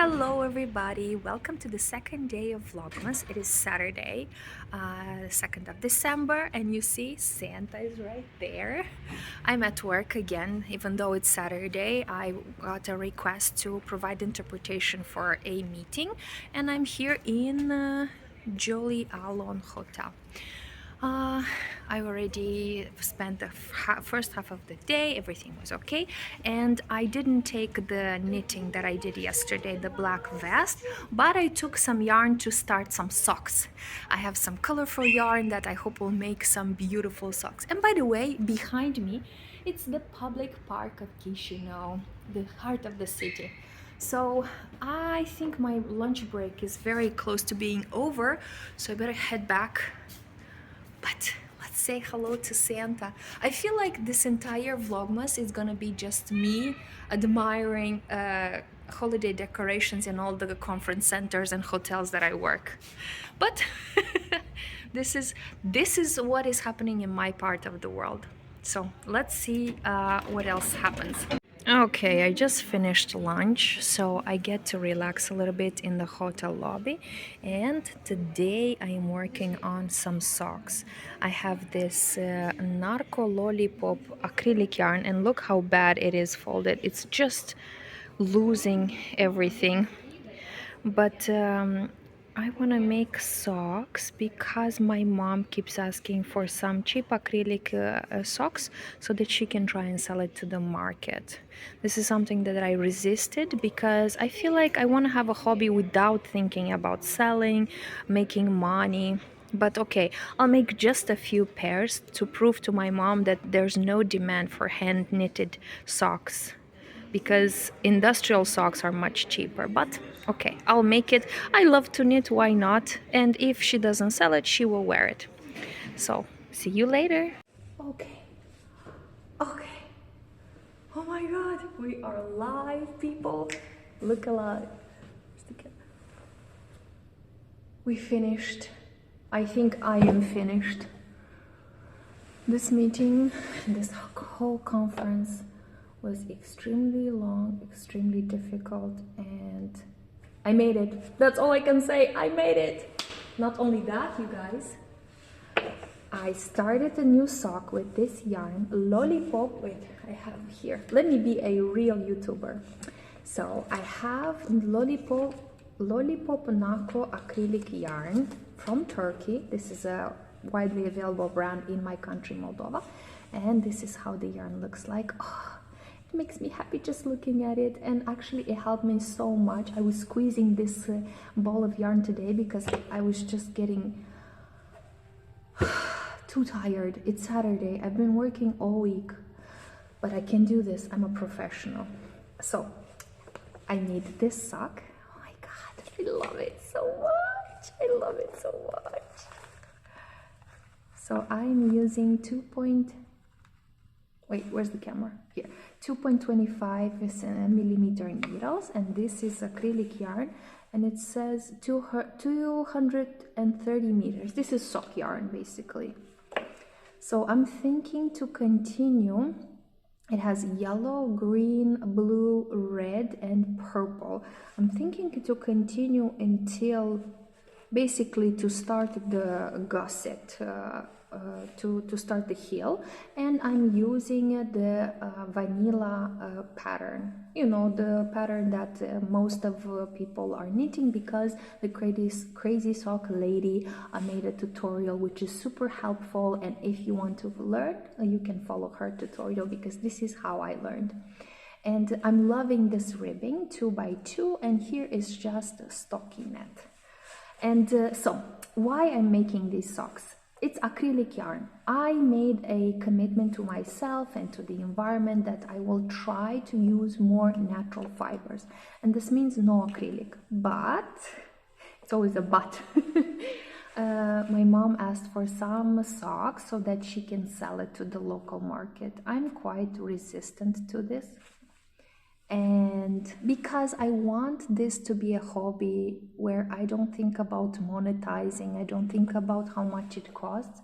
Hello everybody, welcome to the second day of Vlogmas. It is Saturday, 2nd of December, and you see Santa is right there. I'm at work again, even though it's Saturday. I got a request to provide interpretation for a meeting, and I'm here in Jolly Alon Hotel. Uh, I already spent the first half of the day, everything was okay, and I didn't take the knitting that I did yesterday, the black vest, but I took some yarn to start some socks. I have some colorful yarn that I hope will make some beautiful socks. And by the way, behind me, it's the public park of Chisinau, the heart of the city. So I think my lunch break is very close to being over, so I better head back. But let's say hello to Santa. I feel like this entire Vlogmas is gonna be just me admiring holiday decorations in all the conference centers and hotels that I work. But this is what is happening in my part of the world. So let's see what else happens. Okay, I just finished lunch, so I get to relax a little bit in the hotel lobby. And today I am working on some socks. I have this Narco Lollipop acrylic yarn, and look how bad it is folded. It's just losing everything. But I want to make socks because my mom keeps asking for some cheap acrylic socks so that she can try and sell it to the market. This is something that I resisted because I feel like I want to have a hobby without thinking about selling, making money. But okay, I'll make just a few pairs to prove to my mom that there's no demand for hand knitted socks, because industrial socks are much cheaper. But okay, I'll make it. I love to knit, why not? And if she doesn't sell it, she will wear it. So see you later. Okay, oh my god, we are live, people. Look alive. We finished. I think I am finished this meeting. This whole conference was extremely long, extremely difficult, and I made it. That's all I can say. I made it. Not only that, you guys, I started a new sock with this yarn, Lollipop. Wait, I have here. Let me be a real YouTuber. So I have Lollipop Nako acrylic yarn from Turkey. This is a widely available brand in my country, Moldova, and this is how the yarn looks like. Oh, it makes me happy just looking at it, and actually it helped me so much. I was squeezing this ball of yarn today because I was just getting too tired. It's Saturday. I've been working all week, but I can do this. I'm a professional. So I need this sock. Oh my god, I love it so much. I love it so much. So I'm using where's the camera? Here. 2.25 millimeter needles, and this is acrylic yarn, and it says 230 meters. This is sock yarn basically. So I'm thinking to continue. It has yellow, green, blue, red, and purple. I'm thinking to continue until basically to start the gusset, to start the heel, and I'm using the vanilla pattern, you know, the pattern that most of people are knitting, because the crazy sock lady made a tutorial which is super helpful, and if you want to learn, you can follow her tutorial, because this is how I learned. And I'm loving this ribbing 2x2, and here is just a stockinette. And so why I'm making these socks? It's acrylic yarn. I made a commitment to myself and to the environment that I will try to use more natural fibers. And this means no acrylic, but it's always a but. My mom asked for some socks so that she can sell it to the local market. I'm quite resistant to this. And because I want this to be a hobby where I don't think about monetizing, I don't think about how much it costs.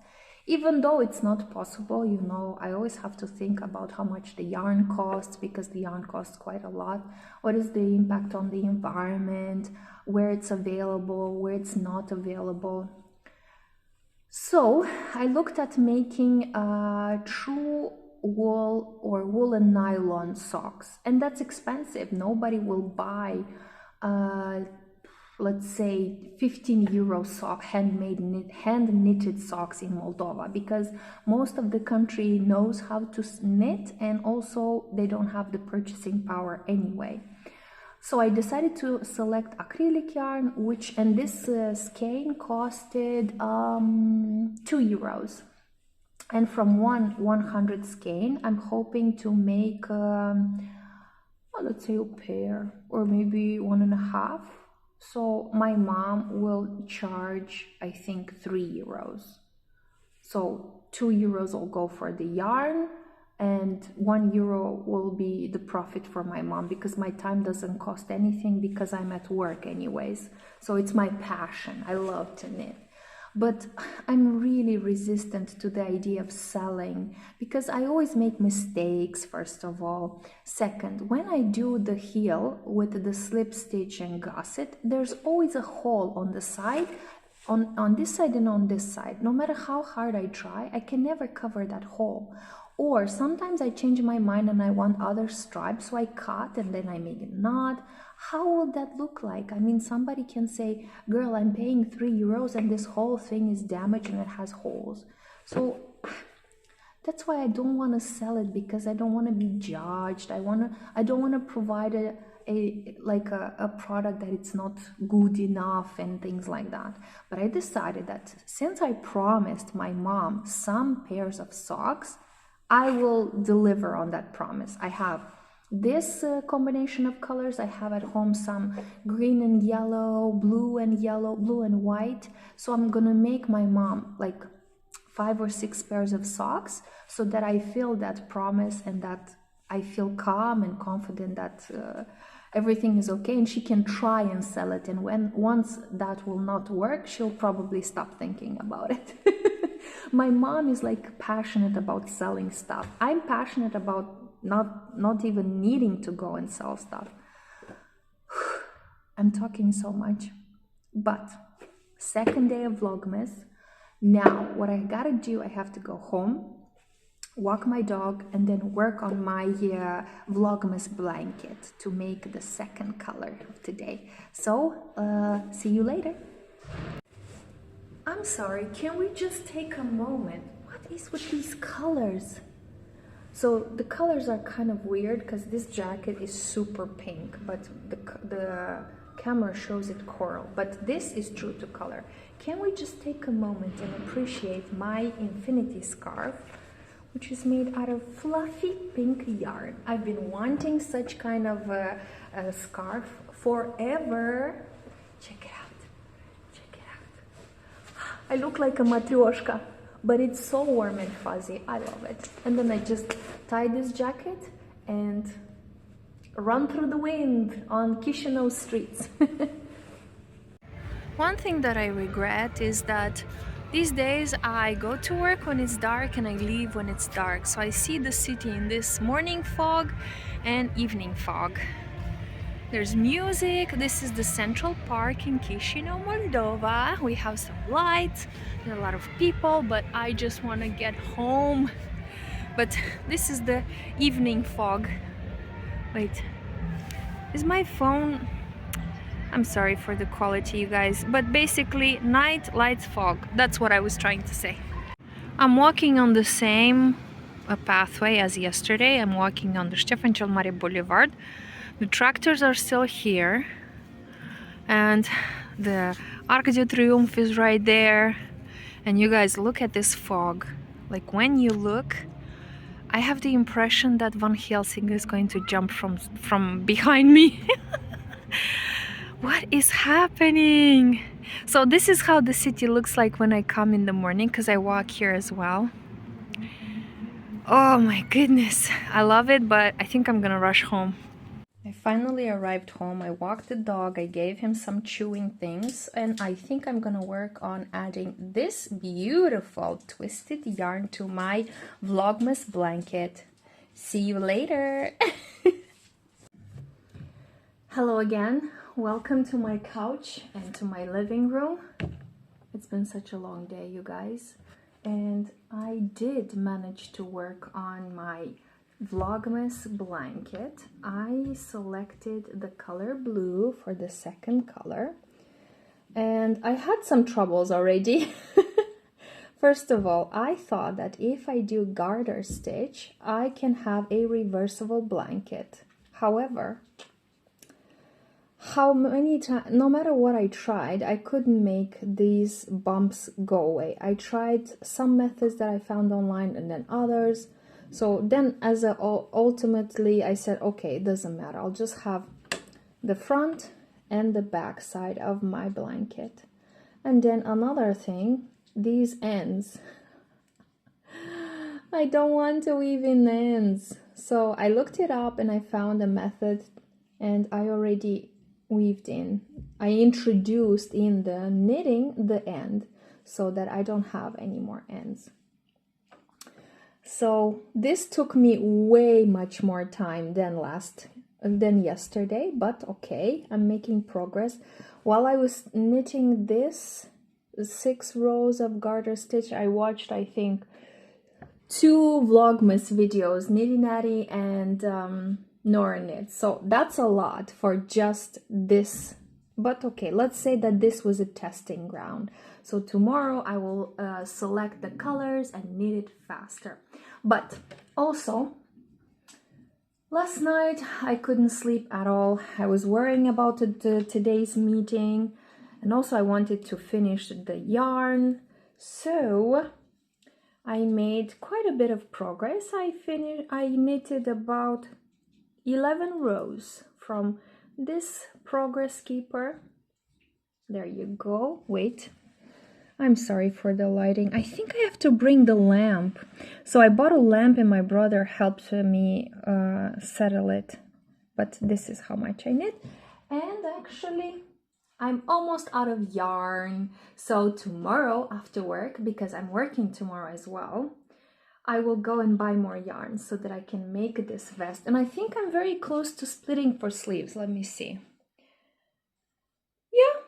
Even though it's not possible, you know, I always have to think about how much the yarn costs, because the yarn costs quite a lot. What is the impact on the environment, where it's available, where it's not available. So I looked at making true wool or woolen nylon socks, and that's expensive. Nobody will buy uh, let's say 15 euro sock hand knitted socks in Moldova, because most of the country knows how to knit, and also they don't have the purchasing power anyway. So I decided to select acrylic yarn, and this skein costed 2 euros. And from 100 skein, I'm hoping to make, let's say, a pair, or maybe 1.5. So my mom will charge, I think, 3 euros. So 2 euros will go for the yarn, and 1 euro will be the profit for my mom, because my time doesn't cost anything, because I'm at work anyways. So it's my passion. I love to knit. But I'm really resistant to the idea of selling, because I always make mistakes, first of all. Second, when I do the heel with the slip stitch and gusset, there's always a hole on the side, on this side and on this side. No matter how hard I try, I can never cover that hole. Or sometimes I change my mind and I want other stripes, so I cut and then I make a knot. How will that look like? I mean, somebody can say, girl, I'm paying 3 euros and this whole thing is damaged and it has holes. So that's why I don't want to sell it, because I don't want to be judged. I don't want to provide a product that it's not good enough and things like that. But I decided that since I promised my mom some pairs of socks, I will deliver on that promise. I have this combination of colors. I have at home some green and yellow, blue and white. So I'm gonna make my mom like 5 or 6 pairs of socks, so that I feel that promise, and that I feel calm and confident that everything is okay, and she can try and sell it. And once that will not work, she'll probably stop thinking about it. My mom is like passionate about selling stuff. I'm passionate about not even needing to go and sell stuff. I'm talking so much. But second day of Vlogmas. Now what I gotta do, I have to go home, walk my dog, and then work on my Vlogmas blanket to make the second color of today. So see you later. I'm sorry, can we just take a moment? What is with these colors? So the colors are kind of weird, because this jacket is super pink, but the camera shows it coral, but this is true to color. Can we just take a moment and appreciate my infinity scarf, which is made out of fluffy pink yarn? I've been wanting such kind of a scarf forever. Check it out. I look like a matryoshka, but it's so warm and fuzzy. I love it. And then I just tie this jacket and run through the wind on Chisinau streets. One thing that I regret is that these days I go to work when it's dark and I leave when it's dark. So I see the city in this morning fog and evening fog. There's music. This is the Central Park in Chisinau, Moldova. We have some lights, there are a lot of people, but I just want to get home. But this is the evening fog. Wait, is my phone... I'm sorry for the quality, you guys, but basically night lights fog. That's what I was trying to say. I'm walking on the same pathway as yesterday. I'm walking on the Stefan cel Mare Boulevard. The tractors are still here, and the Arc de Triomphe is right there. And you guys, look at this fog. Like, when you look, I have the impression that Van Helsing is going to jump from behind me. What is happening? So this is how the city looks like when I come in the morning, because I walk here as well. Oh my goodness, I love it, but I think I'm gonna rush home. I finally arrived home. I walked the dog, I gave him some chewing things, and I think I'm gonna work on adding this beautiful twisted yarn to my Vlogmas blanket. See you later! Hello again. Welcome to my couch and to my living room. It's been such a long day, you guys. And I did manage to work on my Vlogmas blanket. I selected the color blue for the second color. And I had some troubles already. First of all, I thought that if I do garter stitch, I can have a reversible blanket. However, no matter what I tried, I couldn't make these bumps go away. I tried some methods that I found online and then others. So then ultimately I said, okay, it doesn't matter. I'll just have the front and the back side of my blanket. And then another thing, these ends. I don't want to weave in the ends. So I looked it up and I found a method, and I already weaved in. I introduced in the knitting the end so that I don't have any more ends. So this took me way much more time than yesterday, but okay, I'm making progress. While I was knitting this 6 rows of garter stitch, I watched, I think, 2 Vlogmas videos, Nitty Natty and Nora Knit. So that's a lot for just this. But okay, let's say that this was a testing ground. So tomorrow I will select the colors and knit it faster. But also, last night I couldn't sleep at all. I was worrying about today's meeting, and also I wanted to finish the yarn. So I made quite a bit of progress. I knitted about 11 rows from this progress keeper. There you go. Wait, I'm sorry for the lighting. I think I have to bring the lamp. So I bought a lamp and my brother helped me settle it. But this is how much I knit. And actually, I'm almost out of yarn. So tomorrow after work, because I'm working tomorrow as well, I will go and buy more yarn so that I can make this vest. And I think I'm very close to splitting for sleeves. Let me see. Yeah.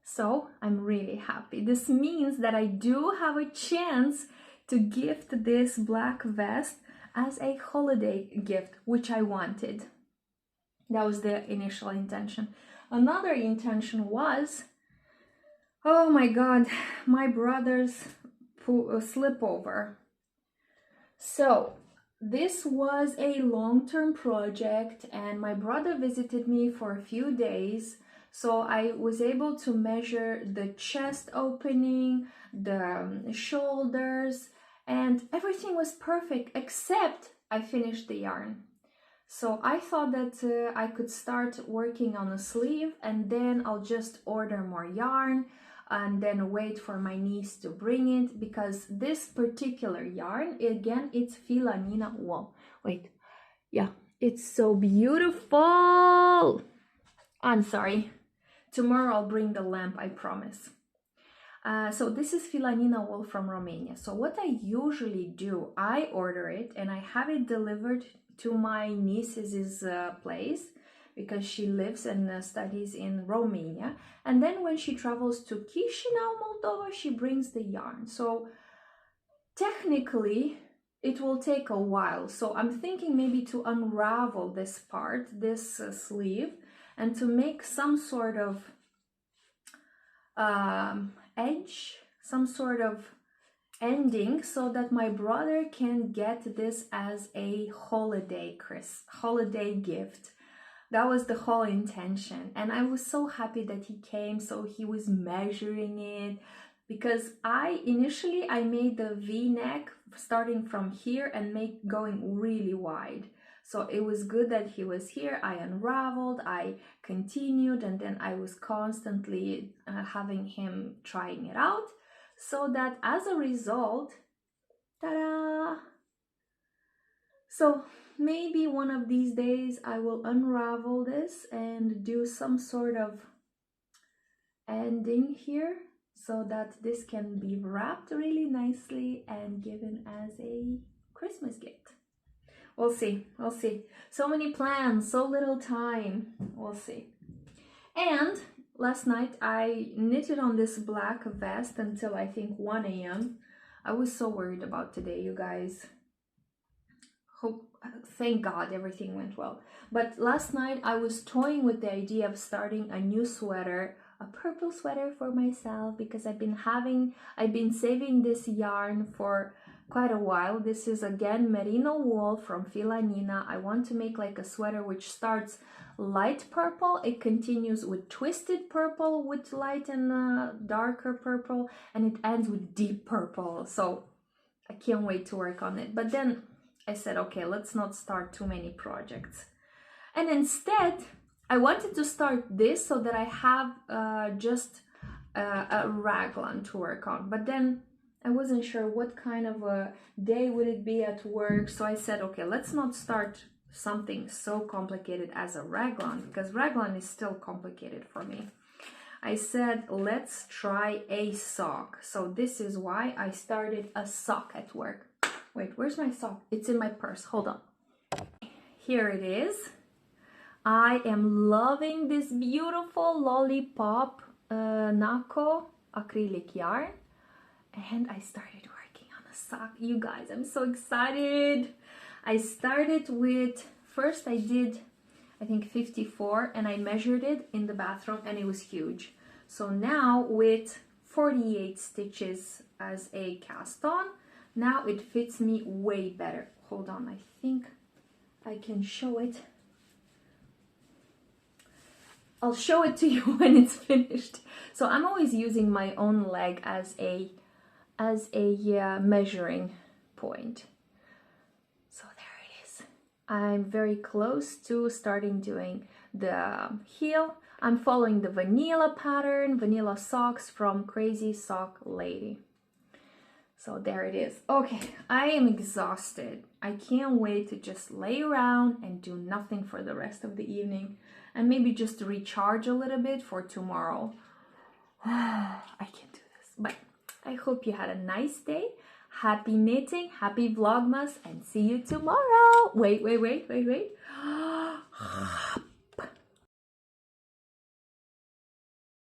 So I'm really happy. This means that I do have a chance to gift this black vest as a holiday gift, which I wanted. That was the initial intention. Another intention was, oh my God, my brother's sleepover. So this was a long-term project and my brother visited me for a few days. So I was able to measure the chest opening, the shoulders, and everything was perfect except I finished the yarn. So I thought that I could start working on a sleeve and then I'll just order more yarn and then wait for my niece to bring it, because this particular yarn, again, it's Filanina wool. Wait, yeah, it's so beautiful. I'm sorry. Tomorrow I'll bring the lamp, I promise. So this is Filanina wool from Romania. So what I usually do, I order it and I have it delivered to my niece's place, because she lives and studies in Romania. And then when she travels to Chisinau, Moldova, she brings the yarn. So technically it will take a while. So I'm thinking maybe to unravel this part, this sleeve, and to make some sort of edge, some sort of ending, so that my brother can get this as a holiday gift. That was the whole intention, and I was so happy that he came. So he was measuring it, because I made the V-neck starting from here and going really wide. So it was good that he was here. I unraveled, I continued, and then I was constantly having him trying it out, so that as a result, ta-da! So maybe one of these days I will unravel this and do some sort of ending here so that this can be wrapped really nicely and given as a Christmas gift. We'll see, we'll see. So many plans, so little time. We'll see. And last night I knitted on this black vest until I think 1 a.m. I was so worried about today, you guys. Thank God everything went well. But last night I was toying with the idea of starting a new sweater, a purple sweater for myself, because I've been saving this yarn for quite a while. This is again merino wool from Fila Nina. I want to make like a sweater which starts light purple, it continues with twisted purple with light and darker purple, and it ends with deep purple. So I can't wait to work on it. But then I said, okay, let's not start too many projects. And instead, I wanted to start this so that I have just a raglan to work on. But then I wasn't sure what kind of a day would it be at work. So I said, okay, let's not start something so complicated as a raglan, because raglan is still complicated for me. I said, let's try a sock. So this is why I started a sock at work. Wait, where's my sock? It's in my purse. Hold on. Here it is. I am loving this beautiful lollipop Nako acrylic yarn. And I started working on a sock. You guys, I'm so excited. I started with, first I did, I think 54, and I measured it in the bathroom and it was huge. So now with 48 stitches as a cast on, now it fits me way better. Hold on, I think I can show it. I'll show it to you when it's finished. So I'm always using my own leg as a measuring point. So there it is. I'm very close to starting doing the heel. I'm following the vanilla pattern, vanilla socks from Crazy Sock Lady. So there it is. Okay, I am exhausted. I can't wait to just lay around and do nothing for the rest of the evening and maybe just recharge a little bit for tomorrow. I can't do this, but I hope you had a nice day. Happy knitting, happy Vlogmas, and see you tomorrow. Wait.